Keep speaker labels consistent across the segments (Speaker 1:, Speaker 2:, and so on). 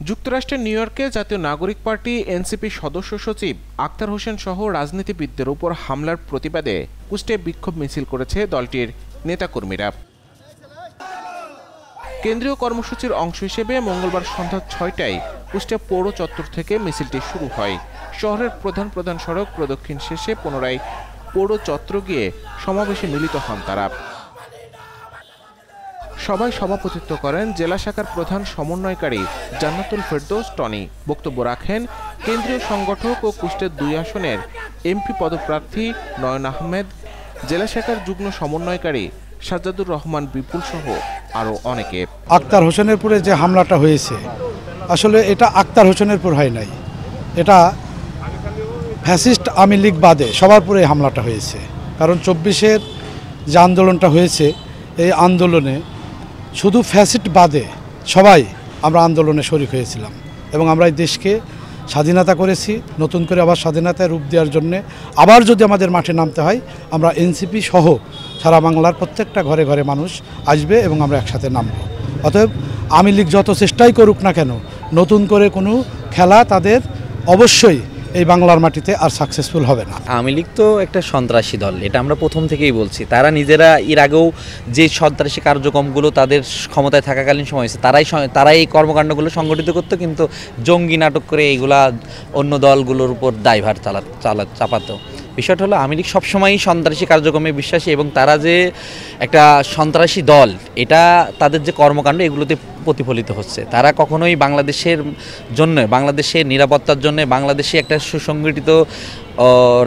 Speaker 1: যুক্তরাষ্ট্রের নিউ ইয়র্কে জাতীয় নাগরিক পার্টি এনসিপি সদস্য সচিব আক্তার হোসেন সহ রাজনীতিবিদদের উপর হামলার প্রতিবাদে কুষ্টিয়ায় বিক্ষোভ মিছিল করেছে দলটির নেতাকর্মীরা। কেন্দ্রীয় কর্মসূচির অংশ হিসেবে মঙ্গলবার সন্ধ্যা ৬টায় কুষ্টিয়া পৌর চত্বর থেকে মিছিলটি শুরু হয়। শহরের প্রধান প্রধান সড়ক প্রদক্ষিণ শেষে পুনরায় পৌর চত্বর গিয়ে সমাবেশে মিলিত হন তারা। সভায় সভাপতিত্ব করেন জেলা শাখার প্রধান সমন্বয়কারী জান্নাতুল ফেরদৌস টনি। বক্তব্য রাখেন কেন্দ্রীয় সংগঠক ও কুষ্টিয়া ২ আসনের এমপি পদপ্রার্থী নয়ন আহমেদ, জেলা শাখার যুগ্ম সমন্বয়কারী সাজ্জাদুর রহমান বিপুল সহ আরও অনেকে।
Speaker 2: আক্তার হোসেনের পুরে যে হামলাটা হয়েছে, আসলে এটা আক্তার হোসেনের পুর হয় নাই, এটা ফ্যাসিস্ট আওয়ামী লীগ বাদে সবার পুরে হামলাটা হয়েছে। কারণ ২৪-এর যে আন্দোলনটা হয়েছে, এই আন্দোলনে শুধু ফ্যাসিস্ট বাদে সবাই আমরা আন্দোলনে শরিক হয়েছিলাম এবং আমরা এই দেশকে স্বাধীনতা করেছি। নতুন করে আবার স্বাধীনতায় রূপ দেওয়ার জন্যে আবার যদি আমাদের মাঠে নামতে হয়, আমরা এনসিপি সহ সারা বাংলার প্রত্যেকটা ঘরে ঘরে মানুষ আসবে এবং আমরা একসাথে নামব। অতএব আওয়ামী লীগ যত চেষ্টাই করুক না কেন, নতুন করে কোনো খেলা তাদের অবশ্যই এই বাংলার মাটিতে আর সাকসেসফুল হবে না।
Speaker 3: আওয়ামী লীগ তো একটা সন্ত্রাসী দল, এটা আমরা প্রথম থেকেই বলছি। তারা নিজেরা এর আগেও যে সন্ত্রাসী কার্যক্রমগুলো তাদের ক্ষমতায় থাকাকালীন সময় হয়েছে, তারাই এই কর্মকাণ্ডগুলো সংগঠিত করতো, কিন্তু জঙ্গি নাটক করে এইগুলা অন্য দলগুলোর উপর দায়ভার চাপাতো। বিষয়টা হলো আওয়ামী লীগ সবসময়ই সন্ত্রাসী কার্যক্রমে বিশ্বাসী এবং তারা যে একটা সন্ত্রাসী দল, এটা তাদের যে কর্মকাণ্ড এগুলোতে প্রতিফলিত হচ্ছে। তারা কখনোই বাংলাদেশের জন্য, বাংলাদেশের নিরাপত্তার জন্য, বাংলাদেশে একটা সুসংগঠিত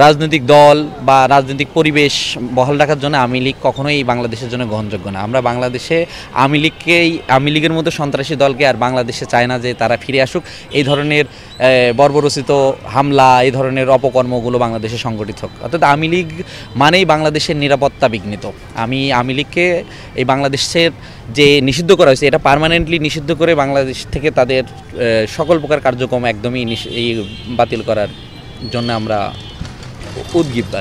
Speaker 3: রাজনৈতিক দল বা রাজনৈতিক পরিবেশ বহাল রাখার জন্য আওয়ামী লীগ কখনোই বাংলাদেশের জন্য গ্রহণযোগ্য না। আমরা বাংলাদেশে আওয়ামী লীগের মতো সন্ত্রাসী দলকে আর বাংলাদেশে চায় না যে তারা ফিরে আসুক। এই ধরনের বর্বরচিত হামলা, এই ধরনের অপকর্মগুলো বাংলাদেশে সংগঠিত হোক। অর্থাৎ আওয়ামী লীগ মানেই বাংলাদেশের নিরাপত্তা বিঘ্নিত। আওয়ামী লীগকে এই বাংলাদেশের যে নিষিদ্ধ করা হয়েছে, এটা পার্মানেন্টলি নিষিদ্ধ করে বাংলাদেশ থেকে তাদের সকল প্রকার কার্যক্রম একদমই বাতিল করার জন্য আমরা উদ্দীপ্ত।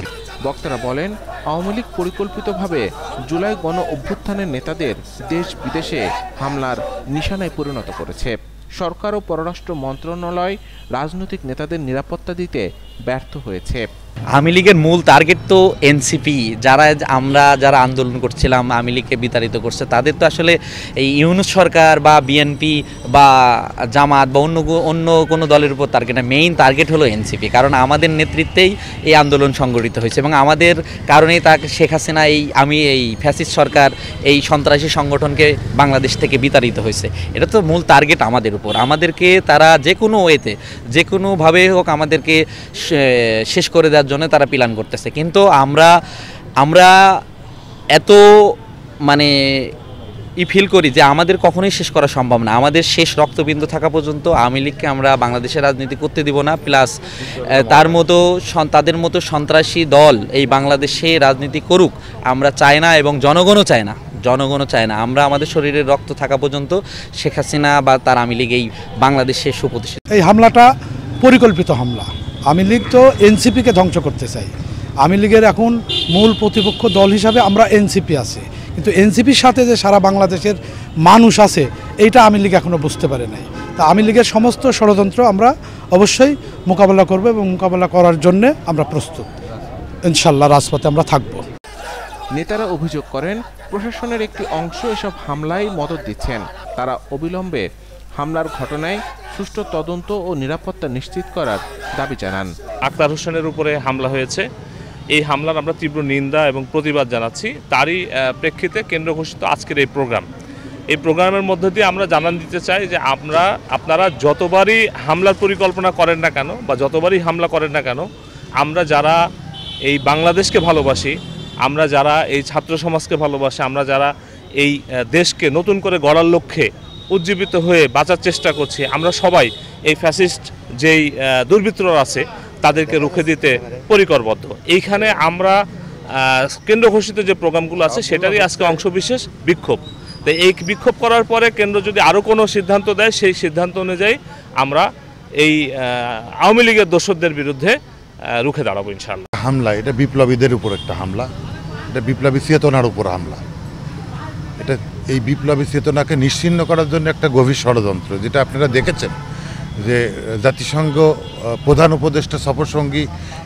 Speaker 1: বক্তারা বলেন, আওয়ামী লীগ পরিকল্পিতভাবে জুলাই গণ অভ্যুত্থানের নেতাদের দেশ বিদেশে হামলার নিশানায় পরিণত করেছে। সরকার ও পররাষ্ট্র মন্ত্রণালয় রাজনৈতিক নেতাদের নিরাপত্তা দিতে ব্যর্থ হয়েছে।
Speaker 3: আওয়ামী লীগের মূল টার্গেট তো এনসিপি, যারা আন্দোলন করছিলাম আওয়ামী লীগকে বিতাড়িত করছে, তাদের তো আসলে এই ইউনূস সরকার বা বিএনপি বা জামাত বা অন্য কোনো দলের উপর টার্গেট না, মেইন টার্গেট হলো এনসিপি। কারণ আমাদের নেতৃত্বেই এই আন্দোলন সংগঠিত হয়েছে এবং আমাদের কারণেই তাকে শেখ হাসিনা এই ফ্যাসিস্ট সরকার এই সন্ত্রাসী সংগঠনকে বাংলাদেশ থেকে বিতাড়িত হয়েছে। এটা তো মূল টার্গেট আমাদের উপর। আমাদেরকে তারা যে কোনো ওয়েতে, যে কোনোভাবে হোক আমাদেরকে শেষ করে দেওয়ার জন্য তারা প্ল্যান করতেছে। কিন্তু আমরা এত ফিল করি যে আমাদের কখনোই শেষ করা সম্ভব না। আমাদের শেষ রক্তবিন্দু থাকা পর্যন্ত আওয়ামী লীগকে আমরা বাংলাদেশের রাজনীতি করতে দিব না। প্লাস তাদের মতো সন্ত্রাসী দল এই বাংলাদেশে রাজনীতি করুক আমরা চাই না এবং জনগণও চায় না। আমরা আমাদের শরীরের রক্ত থাকা পর্যন্ত শেখ হাসিনা বা তার আওয়ামী লীগ এই বাংলাদেশের সুপ্রতিষ্ঠিত।
Speaker 2: এই হামলাটা পরিকল্পিত হামলা। আওয়ামী লীগ তো এনসিপিকে ধ্বংস করতে চাই। আওয়ামী লীগের এখন মূল প্রতিপক্ষ দল হিসাবে আমরা এনসিপি আছে, কিন্তু এনসিপির সাথে যে সারা বাংলাদেশের মানুষ আছে এইটা আওয়ামী লীগ এখনও বুঝতে পারে নাই। তা আওয়ামী লীগের সমস্ত ষড়যন্ত্র আমরা অবশ্যই মোকাবেলা করব এবং মোকাবেলা করার জন্য আমরা প্রস্তুত। ইনশাল্লাহ রাজপথে আমরা থাকব।
Speaker 1: নেতারা অভিযোগ করেন, প্রশাসনের একটি অংশ এসব হামলায় মদদ দিচ্ছেন। তারা অবিলম্বে হামলার ঘটনায় সুষ্ঠু তদন্ত ও নিরাপত্তা নিশ্চিত করার দাবি জানান।
Speaker 4: আক্তার হোসেনের উপরে হামলা হয়েছে, এই হামলার আমরা তীব্র নিন্দা এবং প্রতিবাদ জানাচ্ছি। তারই প্রেক্ষিতে কেন্দ্র ঘোষিত আজকের এই প্রোগ্রামের মধ্য দিয়ে আমরা জানান দিতে চাই যে আপনারা যতবারই হামলার পরিকল্পনা করেন না কেন বা যতবারই হামলা করেন না কেন, আমরা যারা এই বাংলাদেশকে ভালোবাসি, আমরা যারা এই ছাত্র সমাজকে ভালোবাসি, আমরা যারা এই দেশকে নতুন করে গড়ার লক্ষ্যে উজ্জীবিত হয়ে বাঁচার চেষ্টা করছি, আমরা সবাই এই ফ্যাসিস্ট যেই দুর্বৃত্তরা আছে তাদেরকে রুখে দিতে পরিকরবদ্ধ। এইখানে আমরা কেন্দ্র ঘোষিত যে প্রোগ্রামগুলো আছে সেটারই আজকে অংশবিশেষ বিক্ষোভ। তো এই বিক্ষোভ করার পরে কেন্দ্র যদি আরও কোনো সিদ্ধান্ত দেয়, সেই সিদ্ধান্ত অনুযায়ী আমরা এই আওয়ামী লীগের দোসরদের বিরুদ্ধে রুখে দাঁড়াবো ইনশাআল্লাহ।
Speaker 5: হামলা এটা বিপ্লবীদের উপর একটা হামলা, এটা বিপ্লবী চেতনার উপর হামলা। এটা এই বিপ্লবী চেতনাকে নিশ্চিহ্ন করার জন্য একটা গভীর ষড়যন্ত্র, যেটা আপনারা দেখেছেন যে জাতিসংঘ প্রধান উপদেষ্টা সফরসঙ্গী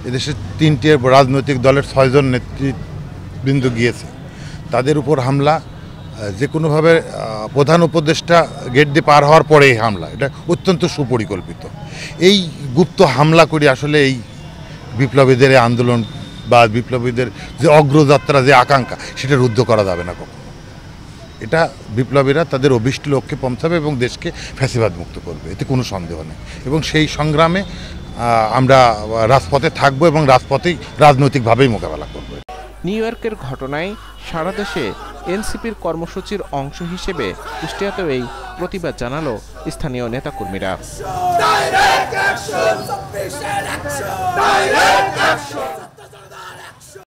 Speaker 5: এদেশের 3টি রাজনৈতিক দলের 6 জন নেতৃবৃন্দ গিয়েছে, তাদের উপর হামলা যে কোনোভাবে প্রধান উপদেষ্টা গেট দিয়ে পার হওয়ার পরে এই হামলা, এটা অত্যন্ত সুপরিকল্পিত। এই গুপ্ত হামলা করে আসলে এই বিপ্লবীদের আন্দোলন বা বিপ্লবীদের যে অগ্রযাত্রা, যে আকাঙ্ক্ষা, সেটা রুদ্ধ করা যাবে না কখনো। এটা বিপ্লবীরা তাদের অভিষ্ট লক্ষ্যে পৌঁছাবে এবং দেশকে ফ্যাসিবাদ মুক্ত করবে, এতে কোনো সন্দেহ নেই। এবং সেই সংগ্রামে আমরা রাজপথে থাকবো এবং রাজপথেই রাজনৈতিকভাবেই মোকাবেলা করব।
Speaker 1: নিউ ইয়র্কের ঘটনায় সারা দেশে এনসিপির কর্মসূচির অংশ হিসেবে কুষ্টিয়াতেও এই প্রতিবাদ জানালো স্থানীয় নেতাকর্মীরা।